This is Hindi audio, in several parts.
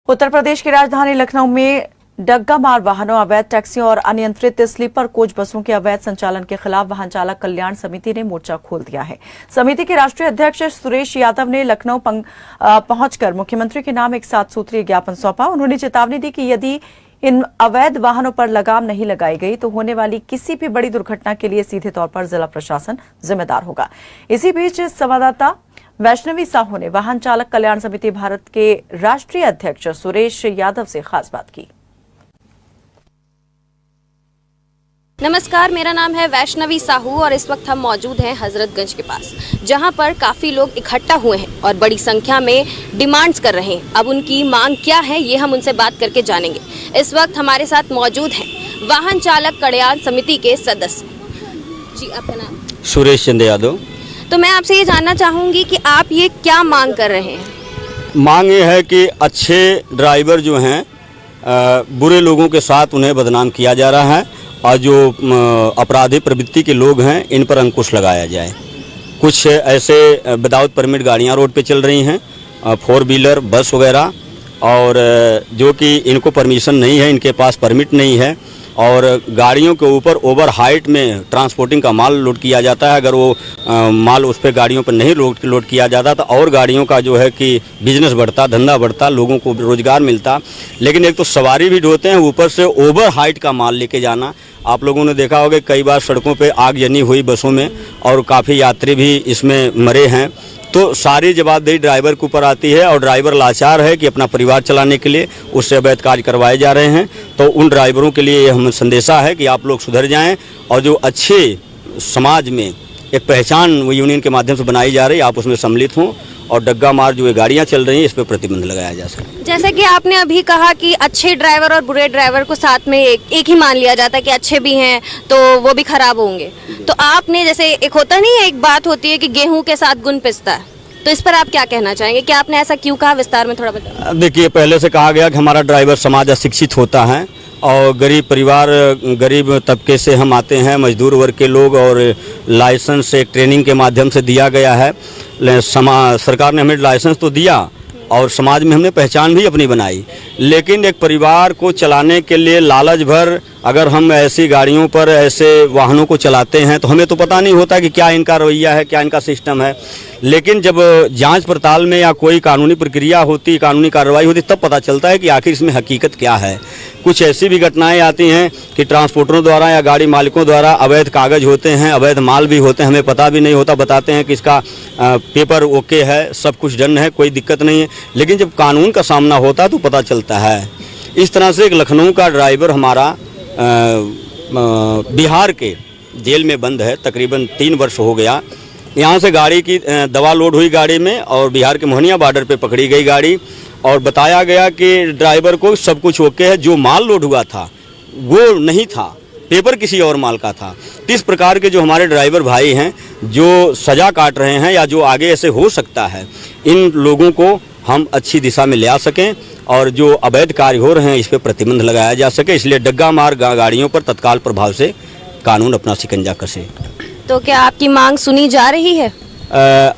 उत्तर प्रदेश की राजधानी लखनऊ में डग्गा मार वाहनों, अवैध टैक्सियों और अनियंत्रित स्लीपर कोच बसों के अवैध संचालन के खिलाफ वाहन चालक कल्याण समिति ने मोर्चा खोल दिया है। समिति के राष्ट्रीय अध्यक्ष सुरेश यादव ने लखनऊ पहुंचकर मुख्यमंत्री के नाम एक 7 सूत्रीय ज्ञापन सौंपा। उन्होंने चेतावनी दी कि यदि इन अवैध वाहनों पर लगाम नहीं लगाई गई तो होने वाली किसी भी बड़ी दुर्घटना के लिए सीधे तौर पर जिला प्रशासन जिम्मेदार होगा। इसी बीच संवाददाता वैष्णवी साहू ने वाहन चालक कल्याण समिति भारत के राष्ट्रीय अध्यक्ष सुरेश यादव से खास बात की। नमस्कार, मेरा नाम है वैष्णवी साहू और इस वक्त हम मौजूद हैं हजरतगंज के पास, जहां पर काफ़ी लोग इकट्ठा हुए हैं और बड़ी संख्या में डिमांड्स कर रहे हैं। अब उनकी मांग क्या है ये हम उनसे बात करके जानेंगे। इस वक्त हमारे साथ मौजूद हैं वाहन चालक कल्याण समिति के सदस्य। जी, आपका नाम? सुरेश चंद्र यादव। तो मैं आपसे ये जानना चाहूँगी कि आप ये क्या मांग कर रहे हैं? मांग ये है कि अच्छे ड्राइवर जो हैं बुरे लोगों के साथ उन्हें बदनाम किया जा रहा है और जो अपराधी प्रवृत्ति के लोग हैं इन पर अंकुश लगाया जाए। कुछ ऐसे विदाउट परमिट गाड़ियां रोड पे चल रही हैं, 4 व्हीलर बस वगैरह, और जो कि इनको परमिशन नहीं है, इनके पास परमिट नहीं है और गाड़ियों के ऊपर ओवर हाइट में ट्रांसपोर्टिंग का माल लोड किया जाता है। अगर वो माल उस पर गाड़ियों पर नहीं लोड किया जाता तो और गाड़ियों का जो है कि बिजनेस बढ़ता, धंधा बढ़ता, लोगों को रोजगार मिलता। लेकिन एक तो सवारी भी ढोते हैं, ऊपर से ओवर हाइट का माल लेके जाना। आप लोगों ने देखा होगा कई बार सड़कों पे आगजनी हुई बसों में और काफ़ी यात्री भी इसमें मरे हैं। तो सारी जवाबदेही ड्राइवर के ऊपर आती है और ड्राइवर लाचार है कि अपना परिवार चलाने के लिए उससे अवैध कार्य करवाए जा रहे हैं। तो उन ड्राइवरों के लिए हम संदेशा है कि आप लोग सुधर जाएं और जो अच्छे समाज में एक पहचान यूनियन के माध्यम से बनाई जा रही है, आप उसमें सम्मिलित हों और डग्गा मार जो ये गाड़ियाँ चल रही हैं इस पर प्रतिबंध लगाया जा सके। जैसे कि आपने अभी कहा कि अच्छे ड्राइवर और बुरे ड्राइवर को साथ में एक ही मान लिया जाता है कि अच्छे भी हैं तो वो भी खराब होंगे। तो आपने जैसे एक होता नहीं है, एक बात होती है कि गेहूं के साथ गुण पिसता है, तो इस पर आप क्या कहना चाहेंगे कि आपने ऐसा क्यों कहा? विस्तार में थोड़ा बताएं। देखिए, पहले से कहा गया कि हमारा ड्राइवर समाज अशिक्षित होता है और गरीब परिवार, गरीब तबके से हम आते हैं, मजदूर वर्ग के लोग, और लाइसेंस एक ट्रेनिंग के माध्यम से दिया गया है। सरकार ने हमें लाइसेंस तो दिया और समाज में हमने पहचान भी अपनी बनाई, लेकिन एक परिवार को चलाने के लिए लालच भर अगर हम ऐसी गाड़ियों पर, ऐसे वाहनों को चलाते हैं तो हमें तो पता नहीं होता कि क्या इनका रवैया है, क्या इनका सिस्टम है। लेकिन जब जांच पड़ताल में या कोई कानूनी प्रक्रिया होती, कानूनी कार्रवाई होती, तब पता चलता है कि आखिर इसमें हकीकत क्या है। कुछ ऐसी भी घटनाएं आती हैं कि ट्रांसपोर्टरों द्वारा या गाड़ी मालिकों द्वारा अवैध कागज होते हैं, अवैध माल भी होते हैं, हमें पता भी नहीं होता। बताते हैं कि इसका पेपर ओके है, सब कुछ डन है, कोई दिक्कत नहीं है, लेकिन जब कानून का सामना होता है तो पता चलता है। इस तरह से एक लखनऊ का ड्राइवर हमारा बिहार के जेल में बंद है, तकरीबन 3 वर्ष हो गया। यहाँ से गाड़ी की दवा लोड हुई गाड़ी में और बिहार के मोहनिया बॉर्डर पे पकड़ी गई गाड़ी और बताया गया कि ड्राइवर को सब कुछ ओके है, जो माल लोड हुआ था वो नहीं था, पेपर किसी और माल का था। इस प्रकार के जो हमारे ड्राइवर भाई हैं जो सज़ा काट रहे हैं या जो आगे ऐसे हो सकता है, इन लोगों को हम अच्छी दिशा में ले आ सकें और जो अवैध कार्य हो रहे हैं इस पर प्रतिबंध लगाया जा सके। इसलिए डग्गा मार गाड़ियों पर तत्काल प्रभाव से कानून अपना शिकंजा कसे। तो क्या आपकी मांग सुनी जा रही है?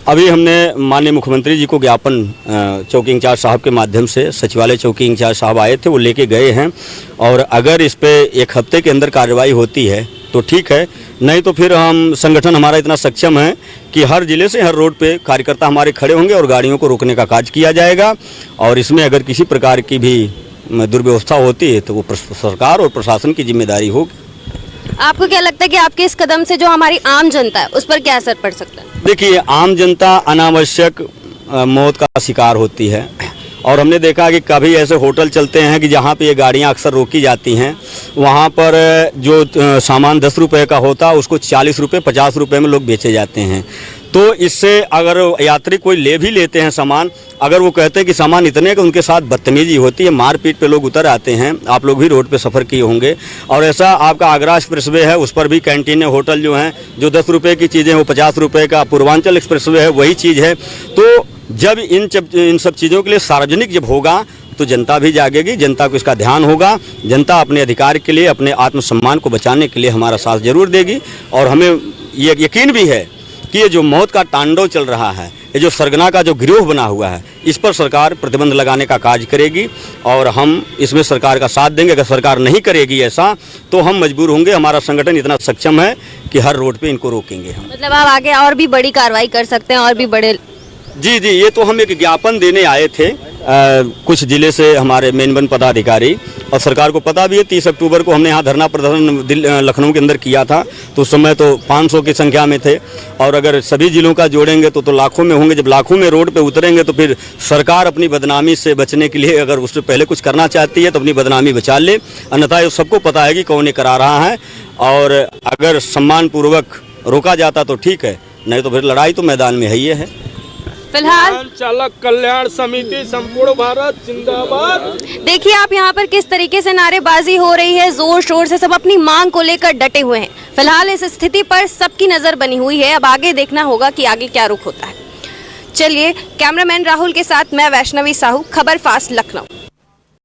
अभी हमने माननीय मुख्यमंत्री जी को ज्ञापन चौकी इंचार्ज साहब के माध्यम से, सचिवालय चौकी इंचार्ज साहब आए थे, वो लेके गए हैं और अगर इस पे 1 हफ्ते के अंदर कार्रवाई होती है तो ठीक है, नहीं तो फिर हम संगठन हमारा इतना सक्षम है कि हर जिले से हर रोड पे कार्यकर्ता हमारे खड़े होंगे और गाड़ियों को रोकने का कार्य किया जाएगा। और इसमें अगर किसी प्रकार की भी दुर्व्यवस्था होती है तो वो सरकार और प्रशासन की जिम्मेदारी होगी। आपको क्या लगता है कि आपके इस कदम से जो हमारी आम जनता है उस पर क्या असर पड़ सकता है? देखिए, आम जनता अनावश्यक मौत का शिकार होती है और हमने देखा कि कभी ऐसे होटल चलते हैं कि जहाँ पे ये गाड़ियाँ अक्सर रोकी जाती हैं, वहाँ पर जो सामान 10 रुपये का होता है उसको 40 रुपये 50 रुपये में लोग बेचे जाते हैं। तो इससे अगर यात्री कोई ले भी लेते हैं सामान, अगर वो कहते हैं कि सामान इतने का, उनके साथ बदतमीजी होती है, मारपीट पे लोग उतर आते हैं। आप लोग भी रोड पे सफ़र किए होंगे और ऐसा आपका आगरा एक्सप्रेसवे है, उस पर भी कैंटीन होटल जो हैं, जो 10 रुपये की चीज़ें वो 50 रुपये का, पूर्वांचल एक्सप्रेसवे है वही चीज़ है। तो जब इन सब चीज़ों के लिए सार्वजनिक जब होगा तो जनता भी जागेगी, जनता को इसका ध्यान होगा, जनता अपने अधिकार के लिए, अपने आत्मसम्मान को बचाने के लिए हमारा साथ जरूर देगी। और हमें ये यकीन भी है कि ये जो मौत का तांडव चल रहा है ये जो सरगना का जो गिरोह बना हुआ है, इस पर सरकार प्रतिबंध लगाने का कार्य करेगी और हम इसमें सरकार का साथ देंगे। अगर सरकार नहीं करेगी ऐसा तो हम मजबूर होंगे। हमारा संगठन इतना सक्षम है कि हर रोड पे इनको रोकेंगे हम। मतलब आप आगे और भी बड़ी कार्रवाई कर सकते हैं और भी बड़े। जी जी, ये तो हम एक ज्ञापन देने आए थे कुछ जिले से हमारे मेन पदाधिकारी, और सरकार को पता भी है 30 अक्टूबर को हमने यहाँ धरना प्रदर्शन लखनऊ के अंदर किया था, तो उस समय तो 500 की संख्या में थे, और अगर सभी जिलों का जोड़ेंगे तो लाखों में होंगे। जब लाखों में रोड पे उतरेंगे तो फिर सरकार अपनी बदनामी से बचने के लिए अगर उससे पहले कुछ करना चाहती है तो अपनी बदनामी बचा ले, अन्यथा ये सबको पता है कि कौन ये करा रहा है। और अगर सम्मानपूर्वक रोका जाता तो ठीक है, नहीं तो फिर लड़ाई तो मैदान में ही है। फिलहाल चालक कल्याण समिति संपूर्ण भारत जिंदाबाद। देखिए आप यहाँ पर किस तरीके से नारेबाजी हो रही है, जोर शोर से सब अपनी मांग को लेकर डटे हुए हैं। फिलहाल इस स्थिति पर सबकी नजर बनी हुई है, अब आगे देखना होगा कि आगे क्या रुख होता है। चलिए, कैमरामैन राहुल के साथ मैं वैष्णवी साहू, खबर फास्ट लखनऊ।